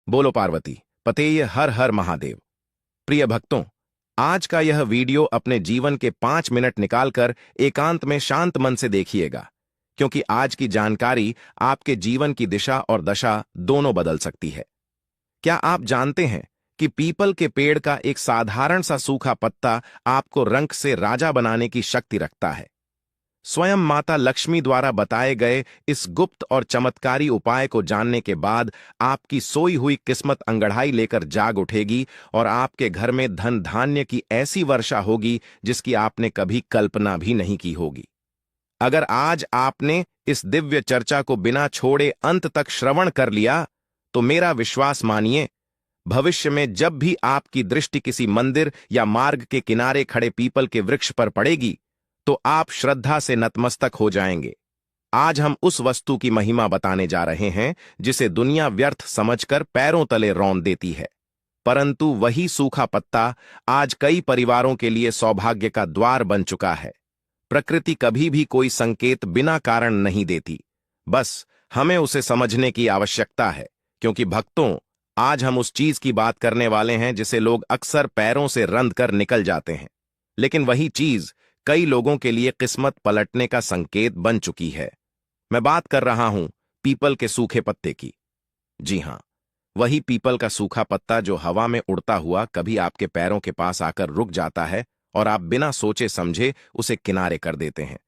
बोलो पार्वती पतेय हर हर महादेव। प्रिय भक्तों, आज का यह वीडियो अपने जीवन के 5 मिनट निकालकर एकांत में शांत मन से देखिएगा, क्योंकि आज की जानकारी आपके जीवन की दिशा और दशा दोनों बदल सकती है। क्या आप जानते हैं कि पीपल के पेड़ का एक साधारण सा सूखा पत्ता आपको रंक से राजा बनाने की शक्ति रखता है? स्वयं माता लक्ष्मी द्वारा बताए गए इस गुप्त और चमत्कारी उपाय को जानने के बाद आपकी सोई हुई किस्मत अंगड़ाई लेकर जाग उठेगी और आपके घर में धन धान्य की ऐसी वर्षा होगी जिसकी आपने कभी कल्पना भी नहीं की होगी। अगर आज आपने इस दिव्य चर्चा को बिना छोड़े अंत तक श्रवण कर लिया, तो मेरा विश्वास मानिए, भविष्य में जब भी आपकी दृष्टि किसी मंदिर या मार्ग के किनारे खड़े पीपल के वृक्ष पर पड़ेगी, तो आप श्रद्धा से नतमस्तक हो जाएंगे। आज हम उस वस्तु की महिमा बताने जा रहे हैं जिसे दुनिया व्यर्थ समझकर पैरों तले रौंद देती है, परंतु वही सूखा पत्ता आज कई परिवारों के लिए सौभाग्य का द्वार बन चुका है। प्रकृति कभी भी कोई संकेत बिना कारण नहीं देती, बस हमें उसे समझने की आवश्यकता है। क्योंकि भक्तों, आज हम उस चीज की बात करने वाले हैं जिसे लोग अक्सर पैरों से रंध कर निकल जाते हैं, लेकिन वही चीज कई लोगों के लिए किस्मत पलटने का संकेत बन चुकी है। मैं बात कर रहा हूं पीपल के सूखे पत्ते की। जी हां, वही पीपल का सूखा पत्ता जो हवा में उड़ता हुआ कभी आपके पैरों के पास आकर रुक जाता है और आप बिना सोचे समझे उसे किनारे कर देते हैं।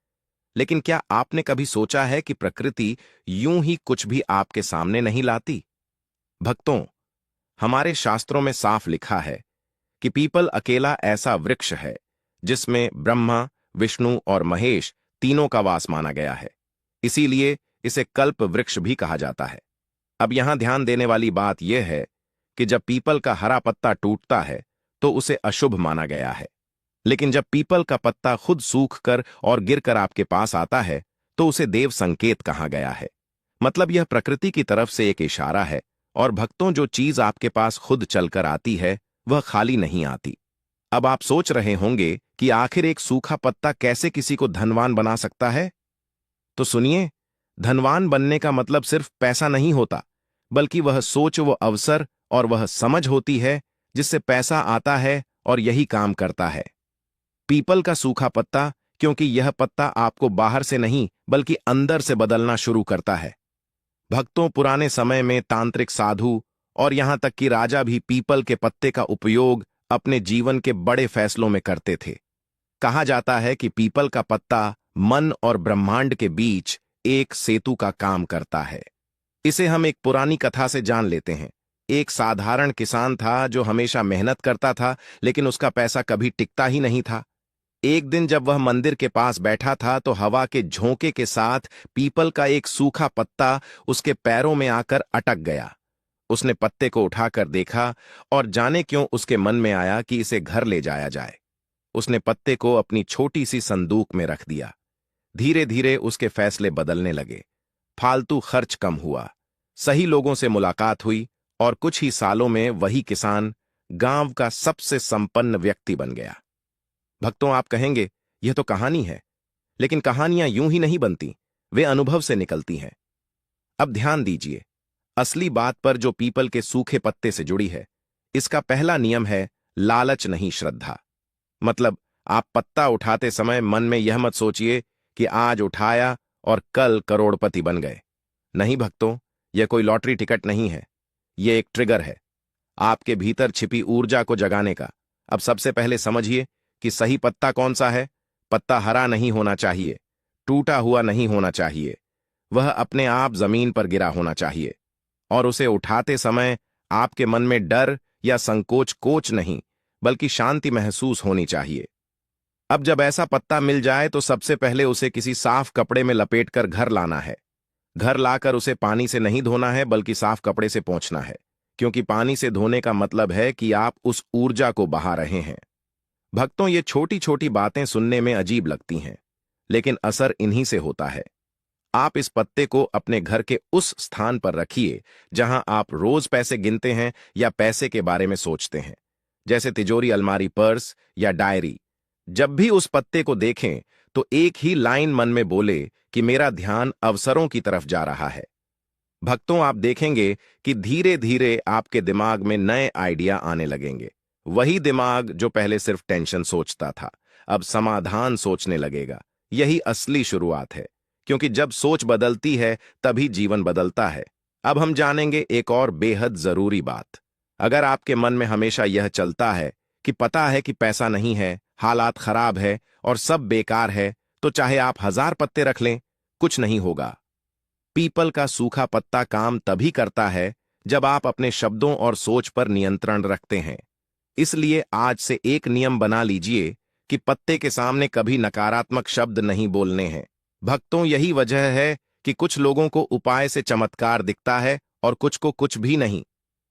लेकिन क्या आपने कभी सोचा है कि प्रकृति यूं ही कुछ भी आपके सामने नहीं लाती? भक्तों, हमारे शास्त्रों में साफ लिखा है कि पीपल अकेला ऐसा वृक्ष है जिसमें ब्रह्मा, विष्णु और महेश तीनों का वास माना गया है। इसीलिए इसे कल्प वृक्ष भी कहा जाता है। अब यहां ध्यान देने वाली बात यह है कि जब पीपल का हरा पत्ता टूटता है तो उसे अशुभ माना गया है, लेकिन जब पीपल का पत्ता खुद सूखकर और गिरकर आपके पास आता है तो उसे देव संकेत कहा गया है। मतलब यह प्रकृति की तरफ से एक इशारा है। और भक्तों, जो चीज आपके पास खुद चलकर आती है वह खाली नहीं आती। अब आप सोच रहे होंगे कि आखिर एक सूखा पत्ता कैसे किसी को धनवान बना सकता है? तो सुनिए, धनवान बनने का मतलब सिर्फ पैसा नहीं होता, बल्कि वह सोच, वो अवसर और वह समझ होती है जिससे पैसा आता है और यही काम करता है। पीपल का सूखा पत्ता, क्योंकि यह पत्ता आपको बाहर से नहीं बल्कि अंदर से बदलना शुरू करता है। भक्तों, पुराने समय में तांत्रिक साधु और यहां तक कि राजा भी पीपल के पत्ते का उपयोग अपने जीवन के बड़े फैसलों में करते थे। कहा जाता है कि पीपल का पत्ता मन और ब्रह्मांड के बीच एक सेतु का काम करता है। इसे हम एक पुरानी कथा से जान लेते हैं। एक साधारण किसान था जो हमेशा मेहनत करता था, लेकिन उसका पैसा कभी टिकता ही नहीं था। एक दिन जब वह मंदिर के पास बैठा था तो हवा के झोंके के साथ पीपल का एक सूखा पत्ता उसके पैरों में आकर अटक गया। उसने पत्ते को उठाकर देखा और जाने क्यों उसके मन में आया कि इसे घर ले जाया जाए। उसने पत्ते को अपनी छोटी सी संदूक में रख दिया। धीरे धीरे उसके फैसले बदलने लगे। फालतू खर्च कम हुआ, सही लोगों से मुलाकात हुई और कुछ ही सालों में वही किसान गांव का सबसे संपन्न व्यक्ति बन गया। भक्तों, आप कहेंगे यह तो कहानी है, लेकिन कहानियां यूं ही नहीं बनती, वे अनुभव से निकलती हैं। अब ध्यान दीजिए, असली बात पर जो पीपल के सूखे पत्ते से जुड़ी है। इसका पहला नियम है लालच नहीं, श्रद्धा। मतलब आप पत्ता उठाते समय मन में यह मत सोचिए कि आज उठाया और कल करोड़पति बन गए। नहीं भक्तों, यह कोई लॉटरी टिकट नहीं है, यह एक ट्रिगर है आपके भीतर छिपी ऊर्जा को जगाने का। अब सबसे पहले समझिए कि सही पत्ता कौन सा है। पत्ता हरा नहीं होना चाहिए, टूटा हुआ नहीं होना चाहिए, वह अपने आप जमीन पर गिरा होना चाहिए। और उसे उठाते समय आपके मन में डर या संकोच कोच नहीं, बल्कि शांति महसूस होनी चाहिए। अब जब ऐसा पत्ता मिल जाए तो सबसे पहले उसे किसी साफ कपड़े में लपेटकर घर लाना है। घर लाकर उसे पानी से नहीं धोना है, बल्कि साफ कपड़े से पोंछना है, क्योंकि पानी से धोने का मतलब है कि आप उस ऊर्जा को बहा रहे हैं। भक्तों, ये छोटी छोटी बातें सुनने में अजीब लगती हैं, लेकिन असर इन्हीं से होता है। आप इस पत्ते को अपने घर के उस स्थान पर रखिए जहां आप रोज पैसे गिनते हैं या पैसे के बारे में सोचते हैं, जैसे तिजोरी, अलमारी, पर्स या डायरी। जब भी उस पत्ते को देखें तो एक ही लाइन मन में बोले कि मेरा ध्यान अवसरों की तरफ जा रहा है। भक्तों, आप देखेंगे कि धीरे धीरे आपके दिमाग में नए आइडिया आने लगेंगे। वही दिमाग जो पहले सिर्फ टेंशन सोचता था, अब समाधान सोचने लगेगा। यही असली शुरुआत है, क्योंकि जब सोच बदलती है तभी जीवन बदलता है। अब हम जानेंगे एक और बेहद जरूरी बात। अगर आपके मन में हमेशा यह चलता है कि पता है कि पैसा नहीं है, हालात खराब है और सब बेकार है, तो चाहे आप 1000 पत्ते रख लें, कुछ नहीं होगा। पीपल का सूखा पत्ता काम तभी करता है जब आप अपने शब्दों और सोच पर नियंत्रण रखते हैं। इसलिए आज से एक नियम बना लीजिए कि पत्ते के सामने कभी नकारात्मक शब्द नहीं बोलने हैं। भक्तों, यही वजह है कि कुछ लोगों को उपाय से चमत्कार दिखता है और कुछ को कुछ भी नहीं।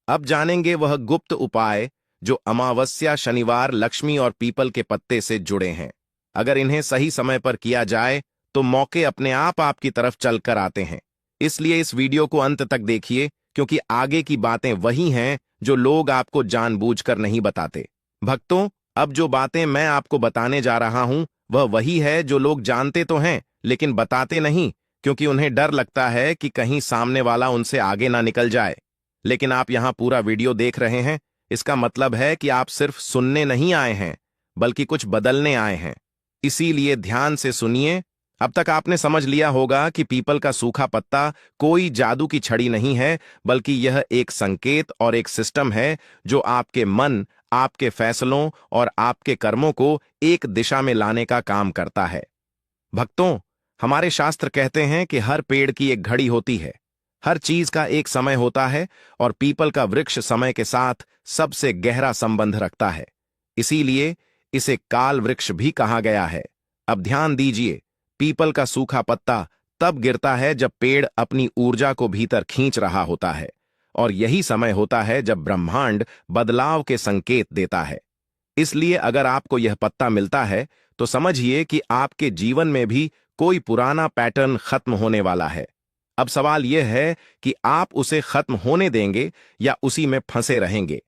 अब जानेंगे वह गुप्त उपाय जो अमावस्या, शनिवार, लक्ष्मी और पीपल के पत्ते से जुड़े हैं। अगर इन्हें सही समय पर किया जाए तो मौके अपने आप आपकी तरफ चलकर आते हैं। इसलिए इस वीडियो को अंत तक देखिए, क्योंकि आगे की बातें वही हैं जो लोग आपको जानबूझकर नहीं बताते। भक्तों, अब जो बातें मैं आपको बताने जा रहा हूं वह वही है जो लोग जानते तो हैं लेकिन बताते नहीं, क्योंकि उन्हें डर लगता है कि कहीं सामने वाला उनसे आगे ना निकल जाए। लेकिन आप यहां पूरा वीडियो देख रहे हैं, इसका मतलब है कि आप सिर्फ सुनने नहीं आए हैं, बल्कि कुछ बदलने आए हैं। इसीलिए ध्यान से सुनिए। अब तक आपने समझ लिया होगा कि पीपल का सूखा पत्ता कोई जादू की छड़ी नहीं है, बल्कि यह एक संकेत और एक सिस्टम है जो आपके मन, आपके फैसलों और आपके कर्मों को एक दिशा में लाने का काम करता है। भक्तों, हमारे शास्त्र कहते हैं कि हर पेड़ की एक घड़ी होती है, हर चीज का एक समय होता है, और पीपल का वृक्ष समय के साथ सबसे गहरा संबंध रखता है। इसीलिए इसे काल वृक्ष भी कहा गया है। अब ध्यान दीजिए, पीपल का सूखा पत्ता तब गिरता है जब पेड़ अपनी ऊर्जा को भीतर खींच रहा होता है, और यही समय होता है जब ब्रह्मांड बदलाव के संकेत देता है। इसलिए अगर आपको यह पत्ता मिलता है तो समझिए कि आपके जीवन में भी कोई पुराना पैटर्न खत्म होने वाला है। अब सवाल यह है कि आप उसे खत्म होने देंगे या उसी में फंसे रहेंगे।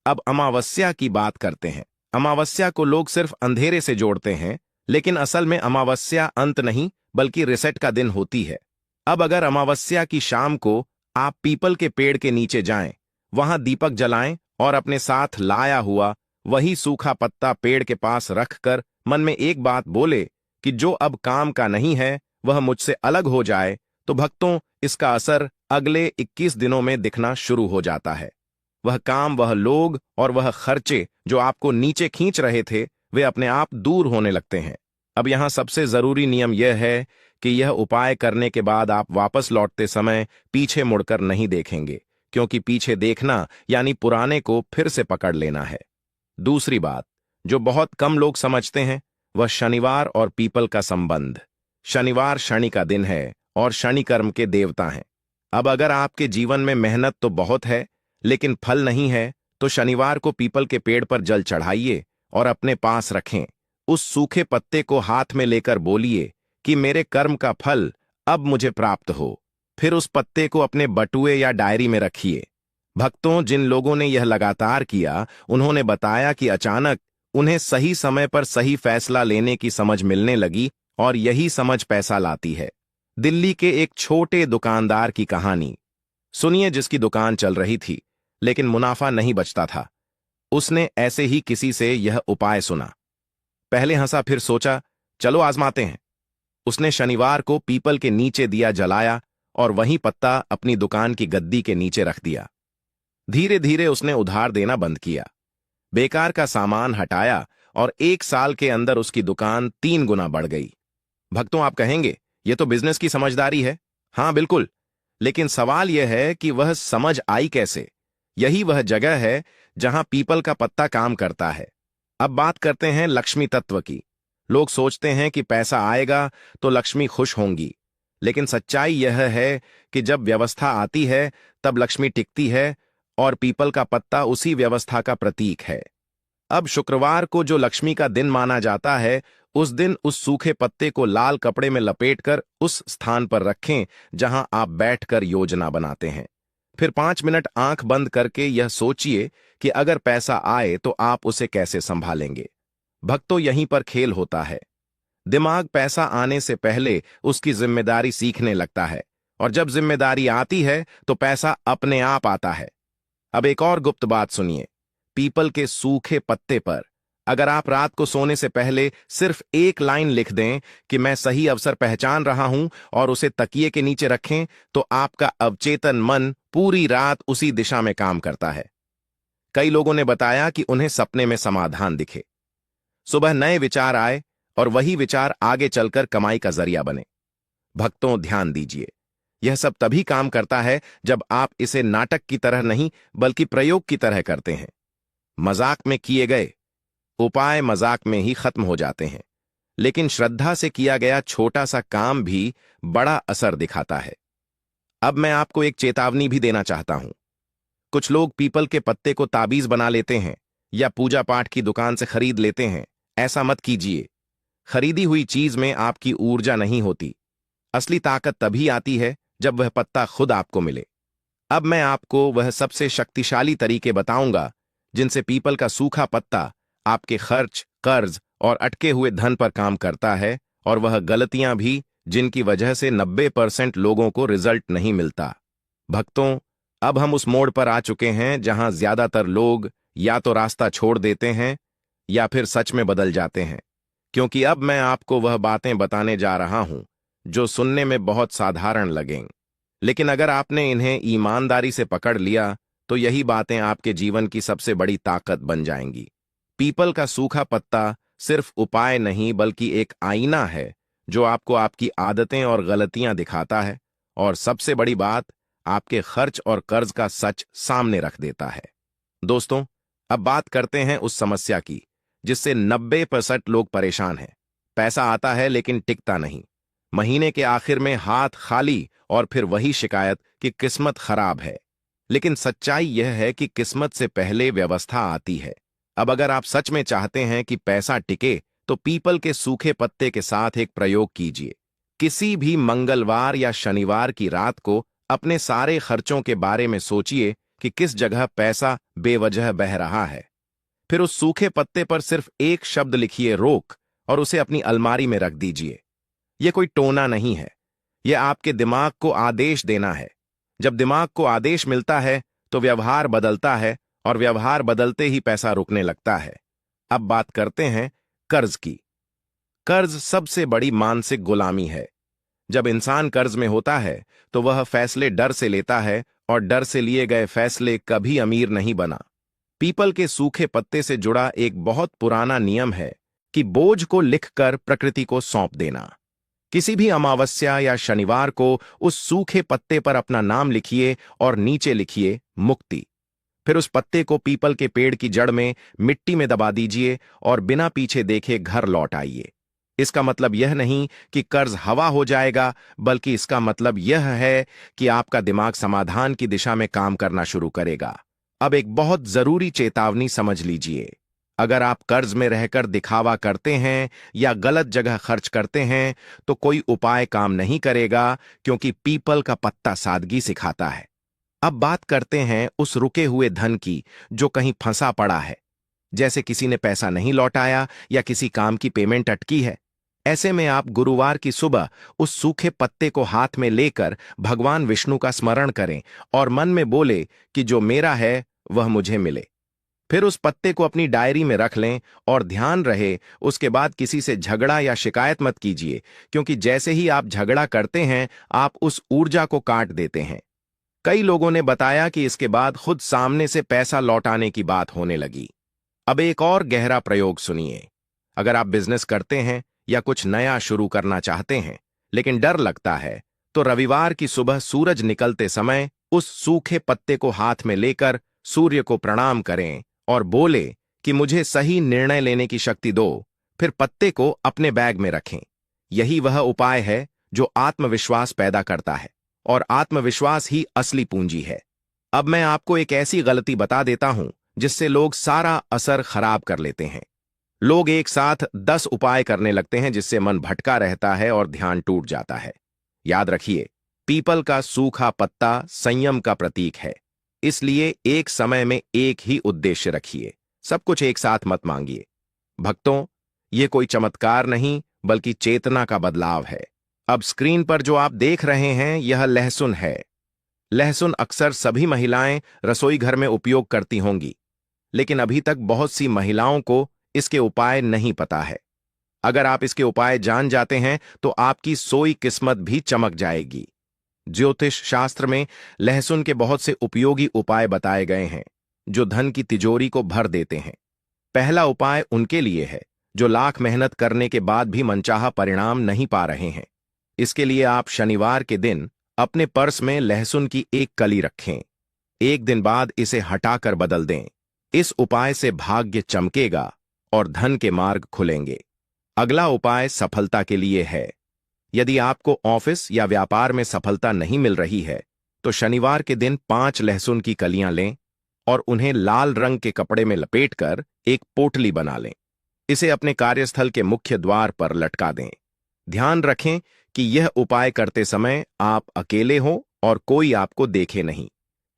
अब अमावस्या की बात करते हैं। अमावस्या को लोग सिर्फ अंधेरे से जोड़ते हैं, लेकिन असल में अमावस्या अंत नहीं बल्कि रिसेट का दिन होती है। अब अगर अमावस्या की शाम को आप पीपल के पेड़ के नीचे जाएं, वहां दीपक जलाएं और अपने साथ लाया हुआ वही सूखा पत्ता पेड़ के पास रखकर मन में एक बात बोले कि जो अब काम का नहीं है वह मुझसे अलग हो जाए, तो भक्तों, इसका असर अगले 21 दिनों में दिखना शुरू हो जाता है। वह काम, वह लोग और वह खर्चे जो आपको नीचे खींच रहे थे, वे अपने आप दूर होने लगते हैं। अब यहां सबसे जरूरी नियम यह है कि यह उपाय करने के बाद आप वापस लौटते समय पीछे मुड़कर नहीं देखेंगे, क्योंकि पीछे देखना यानी पुराने को फिर से पकड़ लेना है। दूसरी बात जो बहुत कम लोग समझते हैं, वह शनिवार और पीपल का संबंध। शनिवार शनि का दिन है और शनि कर्म के देवता हैं। अब अगर आपके जीवन में मेहनत तो बहुत है लेकिन फल नहीं है, तो शनिवार को पीपल के पेड़ पर जल चढ़ाइए और अपने पास रखें। उस सूखे पत्ते को हाथ में लेकर बोलिए कि मेरे कर्म का फल अब मुझे प्राप्त हो। फिर उस पत्ते को अपने बटुए या डायरी में रखिए। भक्तों, जिन लोगों ने यह लगातार किया, उन्होंने बताया कि अचानक उन्हें सही समय पर सही फैसला लेने की समझ मिलने लगी, और यही समझ पैसा लाती है। दिल्ली के एक छोटे दुकानदार की कहानी सुनिए, जिसकी दुकान चल रही थी लेकिन मुनाफा नहीं बचता था। उसने ऐसे ही किसी से यह उपाय सुना। पहले हंसा, फिर सोचा चलो आजमाते हैं। उसने शनिवार को पीपल के नीचे दिया जलाया और वहीं पत्ता अपनी दुकान की गद्दी के नीचे रख दिया। धीरे धीरे उसने उधार देना बंद किया, बेकार का सामान हटाया, और 1 साल के अंदर उसकी दुकान 3 गुना बढ़ गई। भक्तों, आप कहेंगे यह तो बिजनेस की समझदारी है। हाँ बिल्कुल, लेकिन सवाल यह है कि वह समझ आई कैसे। यही वह जगह है जहां पीपल का पत्ता काम करता है। अब बात करते हैं लक्ष्मी तत्व की। लोग सोचते हैं कि पैसा आएगा तो लक्ष्मी खुश होंगी, लेकिन सच्चाई यह है कि जब व्यवस्था आती है तब लक्ष्मी टिकती है, और पीपल का पत्ता उसी व्यवस्था का प्रतीक है। अब शुक्रवार को जो लक्ष्मी का दिन माना जाता है, उस दिन उस सूखे पत्ते को लाल कपड़े में लपेटकर उस स्थान पर रखें जहां आप बैठकर योजना बनाते हैं। फिर 5 मिनट आंख बंद करके यह सोचिए कि अगर पैसा आए तो आप उसे कैसे संभालेंगे। भक्तों, यहीं पर खेल होता है। दिमाग पैसा आने से पहले उसकी जिम्मेदारी सीखने लगता है। और जब जिम्मेदारी आती है तो पैसा अपने आप आता है। अब एक और गुप्त बात सुनिए। पीपल के सूखे पत्ते पर अगर आप रात को सोने से पहले सिर्फ एक लाइन लिख दें कि मैं सही अवसर पहचान रहा हूं और उसे तकिए के नीचे रखें, तो आपका अवचेतन मन पूरी रात उसी दिशा में काम करता है। कई लोगों ने बताया कि उन्हें सपने में समाधान दिखे, सुबह नए विचार आए और वही विचार आगे चलकर कमाई का जरिया बने। भक्तों, ध्यान दीजिए, यह सब तभी काम करता है जब आप इसे नाटक की तरह नहीं बल्कि प्रयोग की तरह करते हैं। मजाक में किए गए उपाय मजाक में ही खत्म हो जाते हैं, लेकिन श्रद्धा से किया गया छोटा सा काम भी बड़ा असर दिखाता है। अब मैं आपको एक चेतावनी भी देना चाहता हूं। कुछ लोग पीपल के पत्ते को ताबीज बना लेते हैं या पूजा पाठ की दुकान से खरीद लेते हैं। ऐसा मत कीजिए। खरीदी हुई चीज में आपकी ऊर्जा नहीं होती। असली ताकत तभी आती है जब वह पत्ता खुद आपको मिले। अब मैं आपको वह सबसे शक्तिशाली तरीके बताऊंगा जिनसे पीपल का सूखा पत्ता आपके खर्च, कर्ज और अटके हुए धन पर काम करता है, और वह गलतियां भी जिनकी वजह से 90% लोगों को रिजल्ट नहीं मिलता। भक्तों, अब हम उस मोड़ पर आ चुके हैं जहां ज्यादातर लोग या तो रास्ता छोड़ देते हैं या फिर सच में बदल जाते हैं, क्योंकि अब मैं आपको वह बातें बताने जा रहा हूं जो सुनने में बहुत साधारण लगें, लेकिन अगर आपने इन्हें ईमानदारी से पकड़ लिया तो यही बातें आपके जीवन की सबसे बड़ी ताकत बन जाएंगी। पीपल का सूखा पत्ता सिर्फ उपाय नहीं बल्कि एक आईना है जो आपको आपकी आदतें और गलतियां दिखाता है, और सबसे बड़ी बात, आपके खर्च और कर्ज का सच सामने रख देता है। दोस्तों, अब बात करते हैं उस समस्या की जिससे 90% लोग परेशान हैं। पैसा आता है लेकिन टिकता नहीं। महीने के आखिर में हाथ खाली और फिर वही शिकायत कि किस्मत खराब है। लेकिन सच्चाई यह है कि किस्मत से पहले व्यवस्था आती है। अब अगर आप सच में चाहते हैं कि पैसा टिके तो पीपल के सूखे पत्ते के साथ एक प्रयोग कीजिए। किसी भी मंगलवार या शनिवार की रात को अपने सारे खर्चों के बारे में सोचिए कि किस जगह पैसा बेवजह बह रहा है। फिर उस सूखे पत्ते पर सिर्फ एक शब्द लिखिए, रोक, और उसे अपनी अलमारी में रख दीजिए। यह कोई टोना नहीं है, यह आपके दिमाग को आदेश देना है। जब दिमाग को आदेश मिलता है तो व्यवहार बदलता है, और व्यवहार बदलते ही पैसा रुकने लगता है। अब बात करते हैं कर्ज की। कर्ज सबसे बड़ी मानसिक गुलामी है। जब इंसान कर्ज में होता है तो वह फैसले डर से लेता है, और डर से लिए गए फैसले कभी अमीर नहीं बना। पीपल के सूखे पत्ते से जुड़ा एक बहुत पुराना नियम है कि बोझ को लिखकर प्रकृति को सौंप देना। किसी भी अमावस्या या शनिवार को उस सूखे पत्ते पर अपना नाम लिखिए और नीचे लिखिए, मुक्ति। फिर उस पत्ते को पीपल के पेड़ की जड़ में मिट्टी में दबा दीजिए और बिना पीछे देखे घर लौट आइए। इसका मतलब यह नहीं कि कर्ज हवा हो जाएगा, बल्कि इसका मतलब यह है कि आपका दिमाग समाधान की दिशा में काम करना शुरू करेगा। अब एक बहुत जरूरी चेतावनी समझ लीजिए। अगर आप कर्ज में रहकर दिखावा करते हैं या गलत जगह खर्च करते हैं तो कोई उपाय काम नहीं करेगा, क्योंकि पीपल का पत्ता सादगी सिखाता है। अब बात करते हैं उस रुके हुए धन की जो कहीं फंसा पड़ा है, जैसे किसी ने पैसा नहीं लौटाया या किसी काम की पेमेंट अटकी है। ऐसे में आप गुरुवार की सुबह उस सूखे पत्ते को हाथ में लेकर भगवान विष्णु का स्मरण करें और मन में बोले कि जो मेरा है वह मुझे मिले। फिर उस पत्ते को अपनी डायरी में रख लें, और ध्यान रहे उसके बाद किसी से झगड़ा या शिकायत मत कीजिए, क्योंकि जैसे ही आप झगड़ा करते हैं आप उस ऊर्जा को काट देते हैं। कई लोगों ने बताया कि इसके बाद खुद सामने से पैसा लौटाने की बात होने लगी। अब एक और गहरा प्रयोग सुनिए। अगर आप बिजनेस करते हैं या कुछ नया शुरू करना चाहते हैं लेकिन डर लगता है, तो रविवार की सुबह सूरज निकलते समय उस सूखे पत्ते को हाथ में लेकर सूर्य को प्रणाम करें और बोले कि मुझे सही निर्णय लेने की शक्ति दो। फिर पत्ते को अपने बैग में रखें। यही वह उपाय है जो आत्मविश्वास पैदा करता है, और आत्मविश्वास ही असली पूंजी है। अब मैं आपको एक ऐसी गलती बता देता हूं जिससे लोग सारा असर खराब कर लेते हैं। लोग एक साथ 10 उपाय करने लगते हैं जिससे मन भटका रहता है और ध्यान टूट जाता है। याद रखिए, पीपल का सूखा पत्ता संयम का प्रतीक है, इसलिए एक समय में एक ही उद्देश्य रखिए। सब कुछ एक साथ मत मांगिए। भक्तों, यह कोई चमत्कार नहीं बल्कि चेतना का बदलाव है। अब स्क्रीन पर जो आप देख रहे हैं यह लहसुन है। लहसुन अक्सर सभी महिलाएं रसोई घर में उपयोग करती होंगी, लेकिन अभी तक बहुत सी महिलाओं को इसके उपाय नहीं पता है। अगर आप इसके उपाय जान जाते हैं तो आपकी सोई किस्मत भी चमक जाएगी। ज्योतिष शास्त्र में लहसुन के बहुत से उपयोगी उपाय बताए गए हैं जो धन की तिजोरी को भर देते हैं। पहला उपाय उनके लिए है जो लाख मेहनत करने के बाद भी मनचाहा परिणाम नहीं पा रहे हैं। इसके लिए आप शनिवार के दिन अपने पर्स में लहसुन की एक कली रखें। एक दिन बाद इसे हटाकर बदल दें। इस उपाय से भाग्य चमकेगा और धन के मार्ग खुलेंगे। अगला उपाय सफलता के लिए है। यदि आपको ऑफिस या व्यापार में सफलता नहीं मिल रही है तो शनिवार के दिन 5 लहसुन की कलियां लें और उन्हें लाल रंग के कपड़े में लपेटकर एक पोटली बना लें। इसे अपने कार्यस्थल के मुख्य द्वार पर लटका दें। ध्यान रखें कि यह उपाय करते समय आप अकेले हो और कोई आपको देखे नहीं।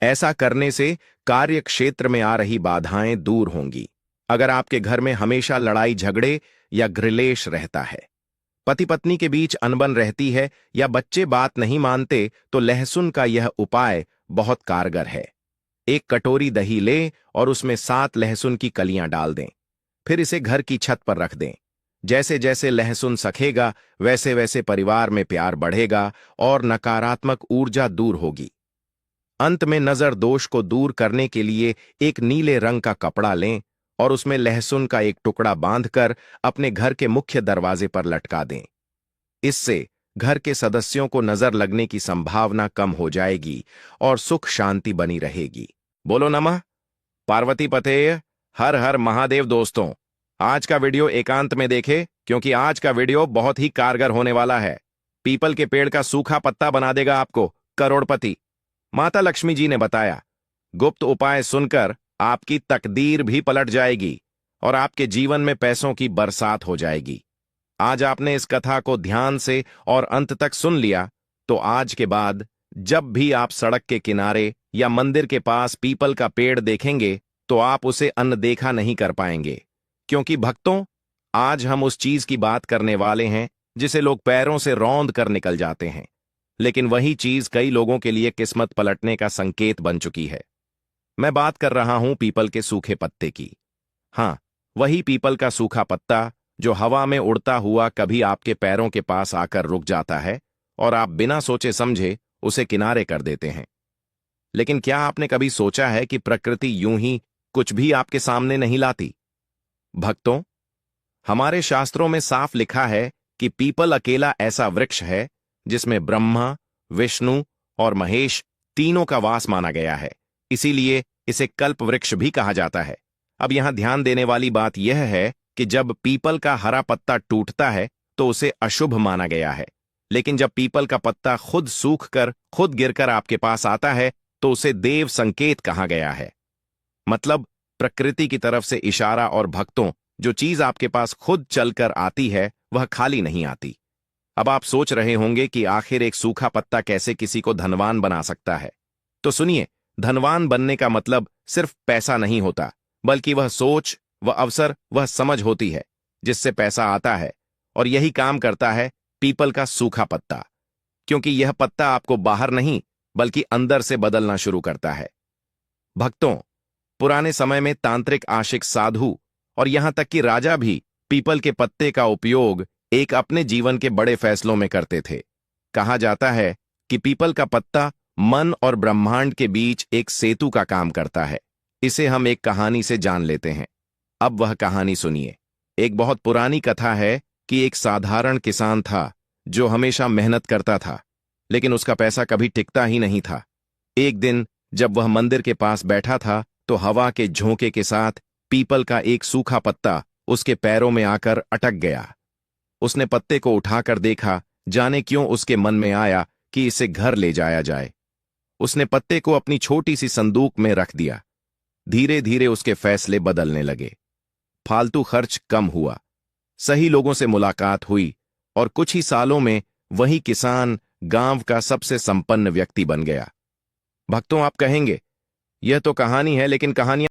ऐसा करने से कार्य क्षेत्र में आ रही बाधाएं दूर होंगी। अगर आपके घर में हमेशा लड़ाई झगड़े या गृहलेश रहता है, पति पत्नी के बीच अनबन रहती है या बच्चे बात नहीं मानते तो लहसुन का यह उपाय बहुत कारगर है। एक कटोरी दही लें और उसमें 7 लहसुन की कलियां डाल दें। फिर इसे घर की छत पर रख दें। जैसे जैसे लहसुन सखेगा वैसे वैसे परिवार में प्यार बढ़ेगा और नकारात्मक ऊर्जा दूर होगी। अंत में नजर दोष को दूर करने के लिए एक नीले रंग का कपड़ा लें और उसमें लहसुन का एक टुकड़ा बांधकर अपने घर के मुख्य दरवाजे पर लटका दें। इससे घर के सदस्यों को नजर लगने की संभावना कम हो जाएगी और सुख शांति बनी रहेगी। बोलो नमः पार्वती पतेय हर हर महादेव। दोस्तों, आज का वीडियो एकांत में देखें क्योंकि आज का वीडियो बहुत ही कारगर होने वाला है। पीपल के पेड़ का सूखा पत्ता बना देगा आपको करोड़पति। माता लक्ष्मी जी ने बताया, गुप्त उपाय सुनकर आपकी तकदीर भी पलट जाएगी और आपके जीवन में पैसों की बरसात हो जाएगी। आज आपने इस कथा को ध्यान से और अंत तक सुन लिया तो आज के बाद जब भी आप सड़क के किनारे या मंदिर के पास पीपल का पेड़ देखेंगे तो आप उसे अनदेखा नहीं कर पाएंगे। क्योंकि भक्तों, आज हम उस चीज की बात करने वाले हैं जिसे लोग पैरों से रौंद कर निकल जाते हैं, लेकिन वही चीज कई लोगों के लिए किस्मत पलटने का संकेत बन चुकी है। मैं बात कर रहा हूं पीपल के सूखे पत्ते की। हां, वही पीपल का सूखा पत्ता जो हवा में उड़ता हुआ कभी आपके पैरों के पास आकर रुक जाता है और आप बिना सोचे समझे उसे किनारे कर देते हैं। लेकिन क्या आपने कभी सोचा है कि प्रकृति यूं ही कुछ भी आपके सामने नहीं लाती? भक्तों, हमारे शास्त्रों में साफ लिखा है कि पीपल अकेला ऐसा वृक्ष है जिसमें ब्रह्मा, विष्णु और महेश तीनों का वास माना गया है। इसीलिए इसे कल्प वृक्ष भी कहा जाता है। अब यहां ध्यान देने वाली बात यह है कि जब पीपल का हरा पत्ता टूटता है तो उसे अशुभ माना गया है, लेकिन जब पीपल का पत्ता खुद सूखकर खुद गिरकर आपके पास आता है तो उसे देव संकेत कहा गया है। मतलब प्रकृति की तरफ से इशारा। और भक्तों, जो चीज आपके पास खुद चलकर आती है वह खाली नहीं आती। अब आप सोच रहे होंगे कि आखिर एक सूखा पत्ता कैसे किसी को धनवान बना सकता है? तो सुनिए, धनवान बनने का मतलब सिर्फ पैसा नहीं होता, बल्कि वह सोच, वह अवसर, वह समझ होती है जिससे पैसा आता है। और यही काम करता है पीपल का सूखा पत्ता, क्योंकि यह पत्ता आपको बाहर नहीं बल्कि अंदर से बदलना शुरू करता है। भक्तों, पुराने समय में तांत्रिक, आशिक, साधु और यहां तक कि राजा भी पीपल के पत्ते का उपयोग एक अपने जीवन के बड़े फैसलों में करते थे। कहा जाता है कि पीपल का पत्ता मन और ब्रह्मांड के बीच एक सेतु का काम करता है। इसे हम एक कहानी से जान लेते हैं। अब वह कहानी सुनिए। एक बहुत पुरानी कथा है कि एक साधारण किसान था जो हमेशा मेहनत करता था, लेकिन उसका पैसा कभी टिकता ही नहीं था। एक दिन जब वह मंदिर के पास बैठा था तो हवा के झोंके के साथ पीपल का एक सूखा पत्ता उसके पैरों में आकर अटक गया। उसने पत्ते को उठाकर देखा। जाने क्यों उसके मन में आया कि इसे घर ले जाया जाए। उसने पत्ते को अपनी छोटी सी संदूक में रख दिया। धीरे धीरे उसके फैसले बदलने लगे। फालतू खर्च कम हुआ, सही लोगों से मुलाकात हुई और कुछ ही सालों में वही किसान गांव का सबसे संपन्न व्यक्ति बन गया। भक्तों, आप कहेंगे यह तो कहानी है, लेकिन कहानियां